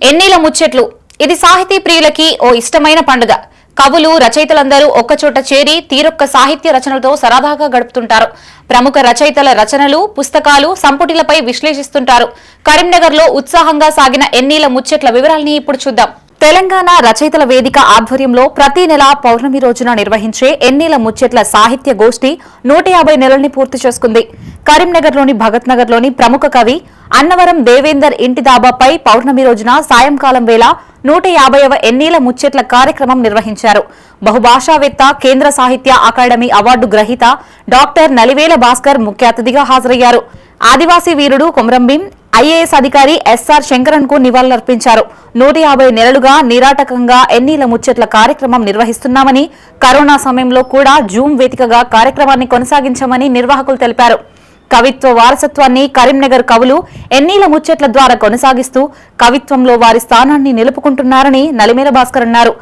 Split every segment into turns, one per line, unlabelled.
ఎన్నీల ముచ్చట్లు ఇది సాహితీ ప్రియులకి ఓ ఇష్టమైన పండుగ. కవులు రచయితలందరూ ఒక్కచోట చేరి తీరొక్క సాహిత్య రచనలతో సరదాగా గడుపుతుంటారు. ప్రముఖ రచయితల రచనలు, పుస్తకాలు, సంపుటిలపై విశ్లేషిస్తుంటారు. కరీంనగర్లో ఉత్సాహంగా సాగిన ఎన్నీల ముచ్చట్ల వివరాల్ని ఇప్పుడు చూద్దాం. తెలంగాణ రచయితల వేదిక ఆధ్వర్యంలో ప్రతి నెల పౌర్ణమి రోజున నిర్వహించే ఎన్నీల ముచ్చట్ల సాహిత్య గోష్ఠి 150 నెలల్ని పూర్తి చేసుకుంది. కరీంనగర్లోని భగత్ నగర్లోని ప్రముఖ కవి అన్నవరం దేవేందర్ ఇంటి దాబాపై పౌర్ణమి రోజున సాయంకాలం వేళ 150వ ఎన్నీల ముచ్చట్ల కార్యక్రమం నిర్వహించారు. బహుభాషావేత్త, కేంద్ర సాహిత్య అకాడమీ అవార్డు గ్రహీత డాక్టర్ నలివేల భాస్కర్ ముఖ్య అతిథిగా హాజరయ్యారు. ఆదివాసీ వీరుడు కొమరంభీం, ఐఏఎస్ అధికారి ఎస్ఆర్ శంకరన్ కు నివాళులర్పించారు. 150 నెలలుగా నిరాటకంగా ఎన్నీల ముచ్చట్ల కార్యక్రమం నిర్వహిస్తున్నామని, కరోనా సమయంలో కూడా జూమ్ వేదికగా కార్యక్రమాన్ని కొనసాగించామని నిర్వాహకులు తెలిపారు. కవిత్వ వారసత్వాన్ని కరీంనగర్ కవులు ఎన్నీల ముచ్చట్ల ద్వారా కొనసాగిస్తూ కవిత్వంలో వారి స్థానాన్ని నిలుపుకుంటున్నారని నలిమేల భాస్కర్ అన్నారు.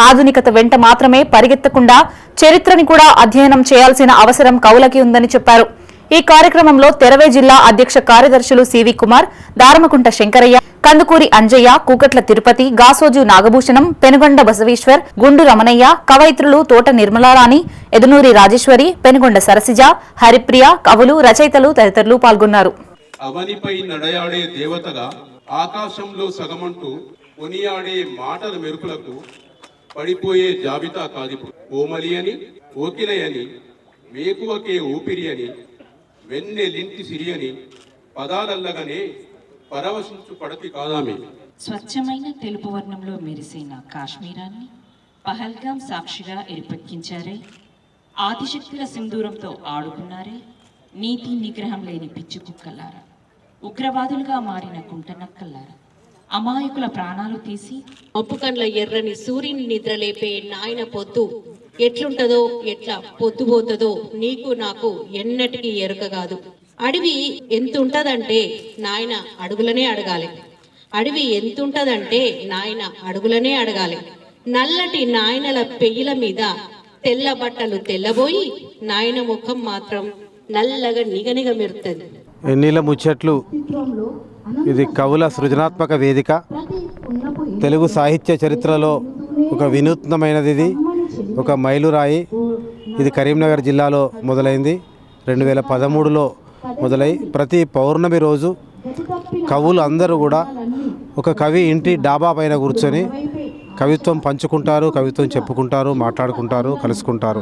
ఆధునికత వెంట మాత్రమే పరిగెత్తకుండా చరిత్రని కూడా అధ్యయనం చేయాల్సిన అవసరం కవులకి ఉందని చెప్పారు. ఈ కార్యక్రమంలో తెరవే జిల్లా అధ్యక్ష కార్యదర్శులు సివి కుమార్, దారమకుంట శంకరయ్య, కందుకూరి అంజయ్య, కూకట్ల తిరుపతి, గాసోజు నాగభూషణం, పెనుగొండ బసవేశ్వర్, గుండు రమణయ్య, కవయిత్రులు తోట నిర్మలారాణి, ఎదునూరి రాజేశ్వరి, పెనుగొండ సరసిజ, హరిప్రియ, కవులు, రచయితలు తదితరులు పాల్గొన్నారు.
అవనిపై నడయాడే దేవతగా ఆకాశంలో సగమంటూ కొనియాడే మాటల మెరుపులకు పడిపోయే జాబితా కాదిపు. ఓమలి అని, ఓకిలయని, వేకువకే ఊపిరి అని, వెన్నెలింటి సిరియని పదాలల్లగానే పరవశించు పడతి కాదామే.
స్వచ్ఛమైన తెలుపు వర్ణంలో మెరిసిన కాశ్మీరాన్ని పహల్గాం సాక్షిగా ఎరిపెక్కించారే. ఆదిశక్తుల సింధూరంతో ఆడుకున్నారే. నీతి నిగ్రహం లేని పిచ్చి కుక్కల్లారా, ఉగ్రవాదులుగా మారిన కుంటనక్కల్లారా, అమాయకుల ప్రాణాలు తీసి
అప్పుకండ్ల ఎర్రని సూర్యుని నిద్రలేపే నాయన పొద్దు ఎట్లుంటదో, ఎట్లా పొద్దుపోతుందో నీకు నాకు ఎన్నటికీ ఎరుక కాదు. అడవి ఎంతుంటదంటే నాయన అడుగులనే అడగాలి. అడవి ఎంతుంటదంటే నాయన అడుగులనే అడగాలి. నల్లటి నాయనల పెయ్యిల మీద తెల్ల బట్టలు తెల్లబోయి నాయన ముఖం మాత్రం నల్లగా నిగనిగ మెరుతుంది.
ఎన్నీల ముచ్చట్లు ఇది కవుల సృజనాత్మక వేదిక. తెలుగు సాహిత్య చరిత్రలో ఒక వినూత్నమైనది. ఇది ఒక మైలురాయి. ఇది కరీంనగర్ జిల్లాలో మొదలైంది. 2013లో మొదలై ప్రతి పౌర్ణమి రోజు కవులు అందరూ కూడా ఒక కవి ఇంటి డాబా పైన కూర్చొని కవిత్వం పంచుకుంటారు, కవిత్వం చెప్పుకుంటారు, మాట్లాడుకుంటారు, కలుసుకుంటారు.